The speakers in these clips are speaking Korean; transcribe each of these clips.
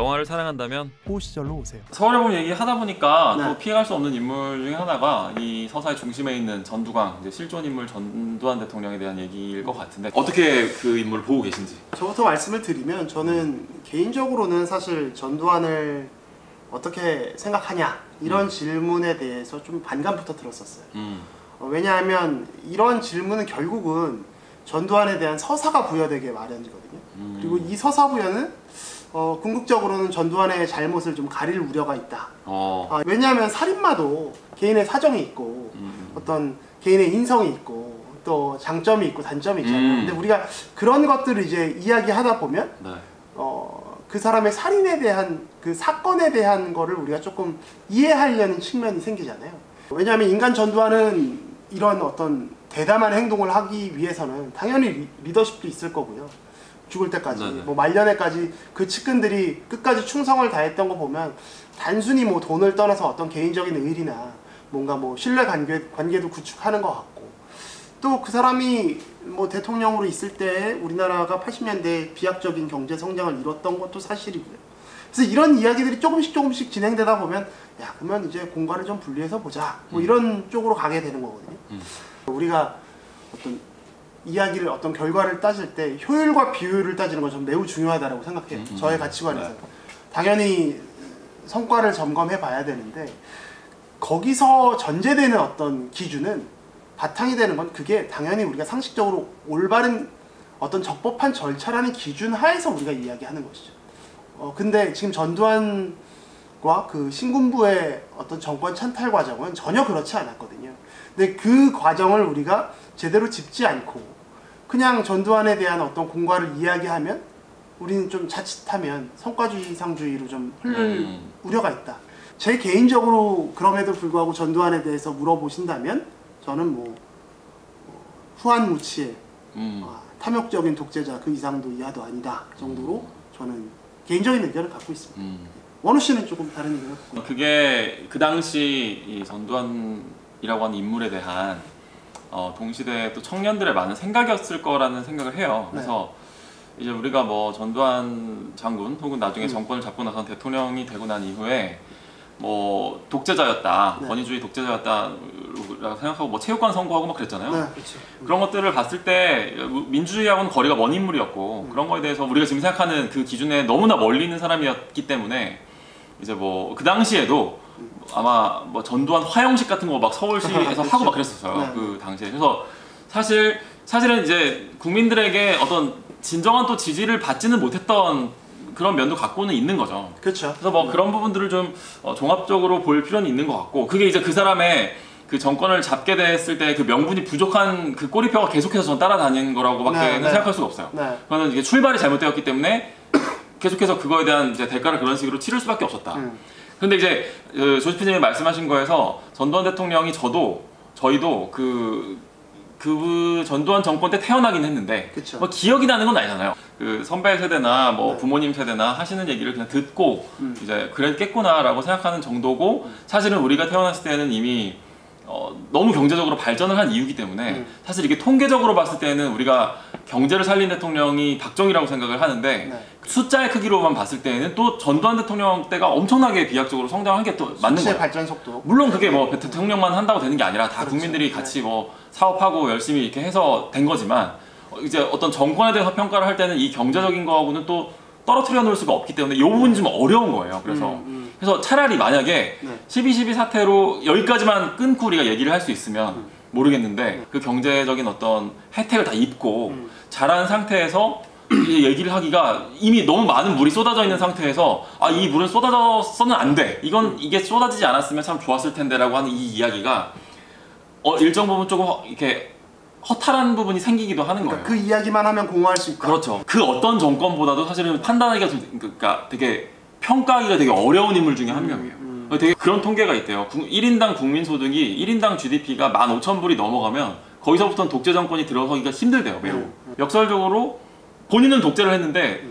영화를 사랑한다면 호 시절로 오세요. 서울의 봄 얘기하다 보니까 네. 또 피해갈 수 없는 인물 중에 하나가 이 서사의 중심에 있는 전두광, 이제 실존 인물 전두환 대통령에 대한 얘기일 것 같은데 어떻게 그 인물을 보고 계신지. 저부터 말씀을 드리면 저는 개인적으로는 사실 전두환을 어떻게 생각하냐 이런 질문에 대해서 좀 반감부터 들었었어요. 왜냐하면 이런 질문은 결국은 전두환에 대한 서사가 부여되게 마련이거든요. 그리고 이 서사 부여는 궁극적으로는 전두환의 잘못을 좀 가릴 우려가 있다. 왜냐하면 살인마도 개인의 사정이 있고 어떤 개인의 인성이 있고 또 장점이 있고 단점이 있잖아요. 근데 우리가 그런 것들을 이제 이야기하다 보면 네. 그 사람의 살인에 대한 그 사건에 대한 거를 우리가 조금 이해하려는 측면이 생기잖아요. 왜냐하면 인간 전두환은 이런 어떤 대담한 행동을 하기 위해서는 당연히 리더십도 있을 거고요. 죽을 때까지, 네네. 뭐 말년에까지 그 측근들이 끝까지 충성을 다했던 거 보면 단순히 뭐 돈을 떠나서 어떤 개인적인 의리나 뭔가 뭐 신뢰 관계도 구축하는 것 같고, 또 그 사람이 뭐 대통령으로 있을 때 우리나라가 80년대에 비약적인 경제 성장을 이뤘던 것도 사실이고요. 그래서 이런 이야기들이 조금씩 진행되다 보면 야, 그러면 이제 공간을 좀 분리해서 보자, 뭐 이런 쪽으로 가게 되는 거거든요. 우리가 어떤 이야기를, 어떤 결과를 따질 때 효율과 비효율을 따지는 건 전 매우 중요하다고 생각해요. 저의 가치관에서. 네. 당연히 성과를 점검해 봐야 되는데, 거기서 전제되는 어떤 기준은, 바탕이 되는 건 그게 당연히 우리가 상식적으로 올바른 어떤 적법한 절차라는 기준 하에서 우리가 이야기하는 것이죠. 근데 지금 전두환과 그 신군부의 어떤 정권 찬탈 과정은 전혀 그렇지 않았거든요. 근데 그 과정을 우리가 제대로 짚지 않고 그냥 전두환에 대한 어떤 공과를 이야기하면 우리는 좀 자칫하면 성과주의상주의로 좀 흐를 우려가 있다. 제 개인적으로 그럼에도 불구하고 전두환에 대해서 물어보신다면 저는 뭐 후한무치의 탐욕적인 독재자 그 이상도 이하도 아니다 정도로 저는 개인적인 의견을 갖고 있습니다. 원우 씨는 조금 다른 의견을 갖고 있습니다. 그게 그 당시 이 전두환이라고 하는 인물에 대한 동시대 또 청년들의 많은 생각이었을 거라는 생각을 해요. 그래서 이제 우리가 뭐 전두환 장군 혹은 나중에 정권을 잡고 나서 대통령이 되고 난 이후에 뭐 독재자였다, 권위주의 독재자였다라고 생각하고 뭐 체육관 선거하고 막 그랬잖아요. 그렇죠. 그런 것들을 봤을 때 민주주의하고는 거리가 먼 인물이었고 그런 거에 대해서 우리가 지금 생각하는 그 기준에 너무나 멀리 있는 사람이었기 때문에 이제 뭐 그 당시에도 아마 뭐 전두환 화영식 같은 거 막 서울시에서 하고 막 그랬었어요. 그 당시에. 그래서 사실은 이제 국민들에게 어떤 진정한 또 지지를 받지는 못했던 그런 면도 갖고는 있는 거죠. 그렇죠. 그래서 뭐 그런 부분들을 좀 종합적으로 볼 필요는 있는 것 같고, 그게 이제 그 사람의 그 정권을 잡게 됐을 때 그 명분이 부족한 그 꼬리표가 계속해서 전 따라다니는 거라고밖에 생각할 수가 없어요. 그거는 이게 출발이 잘못되었기 때문에 계속해서 그거에 대한 이제 대가를 그런 식으로 치를 수밖에 없었다. 근데 이제 조시피님이 말씀하신 거에서 전두환 대통령이 저희도 그 전두환 정권 때 태어나긴 했는데 뭐 기억이 나는 건 아니잖아요. 그 선배 세대나 뭐 부모님 세대나 하시는 얘기를 그냥 듣고 이제 그랬겠구나라고 생각하는 정도고, 사실은 우리가 태어났을 때는 이미 너무 경제적으로 발전을 한 이유기 때문에 사실 이게 통계적으로 봤을 때는 우리가 경제를 살린 대통령이 박정희라고 생각을 하는데 숫자의 크기로만 봤을 때는 또 전두환 대통령 때가 엄청나게 비약적으로 성장한 게 또 맞는 거예요. 발전 속도. 물론 그게 뭐 대통령만 한다고 되는 게 아니라 다 국민들이 같이 뭐 사업하고 열심히 이렇게 해서 된 거지만, 이제 어떤 정권에 대해서 평가를 할 때는 이 경제적인 거하고는 또 떨어뜨려 놓을 수가 없기 때문에 이 부분이 좀 어려운 거예요. 그래서 차라리 만약에 12.12 사태로 여기까지만 끊고 우리가 얘기를 할 수 있으면 모르겠는데, 그 경제적인 어떤 혜택을 다 입고 자란 상태에서 이 얘기를 하기가, 이미 너무 많은 물이 쏟아져 있는 상태에서 이 물은 쏟아져서는 안 돼, 이게 쏟아지지 않았으면 참 좋았을 텐데 라고 하는 이 이야기가 일정 부분 조금 이렇게 허탈한 부분이 생기기도 하는 거예요. 그 이야기만 하면 공허할 수 있다. 그렇죠. 그 어떤 정권보다도 사실은 판단하기가 그러니까 되게 평가하기가 되게 어려운 인물 중에 한 명이에요. 되게 그런 통계가 있대요. 1인당 국민소득이 1인당 GDP가 15,000불이 넘어가면 거기서부터는 독재 정권이 들어서기가 힘들대요. 매우. 역설적으로 본인은 독재를 했는데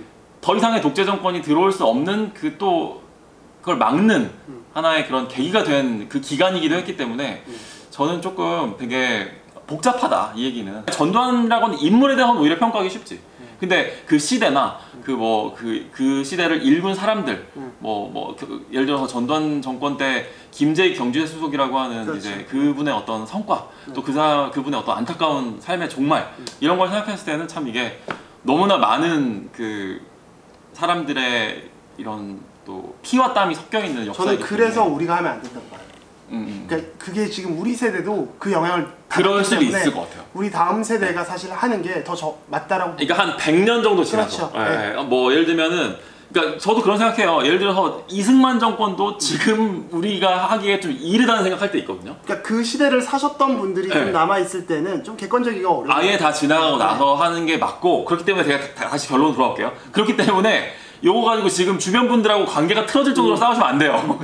더 이상의 독재 정권이 들어올 수 없는 그걸 막는 하나의 그런 계기가 된 그 기간이기도 했기 때문에 저는 조금 되게 복잡하다, 이 얘기는. 전두환이라고는 인물에 대한 오히려 평가하기 쉽지. 근데 그 시대나 그 시대를 일군 사람들 예를 들어서 전두환 정권 때 김재익 경주대 수석이라고 하는 그렇죠. 이제 그분의 어떤 성과 또 그분의 어떤 안타까운 삶의 종말 이런 걸 생각했을 때는 참 이게 너무나 많은 그 사람들의 이런 또 피와 땀이 섞여 있는 역사이기 저는 그래서 우리가 하면 안 된다고 봐요. 그러니까 그게 지금 우리 세대도 그 영향을 그럴 수도 있을 것 같아요. 우리 다음 세대가 사실 하는 게 더 맞다라고. 그러니까 한 100년 정도 지나서. 그렇죠. 네. 뭐 예를 들면은 그러니까 저도 그런 생각해요. 예를 들어서 이승만 정권도 지금 우리가 하기에 좀 이르다는 생각할 때 있거든요. 그러니까 그 시대를 사셨던 분들이 좀 남아 있을 때는 좀 객관적이기가 어려워요. 아예 다 지나가고 나서 하는 게 맞고 그렇기 때문에 제가 다시 결론 돌아올게요. 그렇기 때문에 요거 가지고 지금 주변 분들하고 관계가 틀어질 정도로 싸우시면 안 돼요.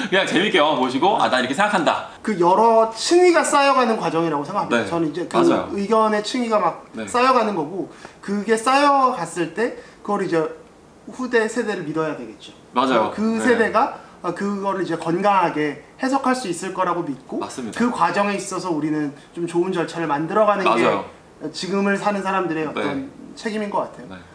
그냥 재밌게 보시고 나 이렇게 생각한다. 그 여러 층위가 쌓여가는 과정이라고 생각합니다. 네. 저는 이제 그 맞아요. 의견의 층위가 막 쌓여가는 거고 그게 쌓여갔을 때 그걸 이제 후대 세대를 믿어야 되겠죠. 맞아요. 그 세대가 그거를 이제 건강하게 해석할 수 있을 거라고 믿고 맞습니다. 그 과정에 있어서 우리는 좀 좋은 절차를 만들어가는 게 지금을 사는 사람들의 어떤 책임인 것 같아요.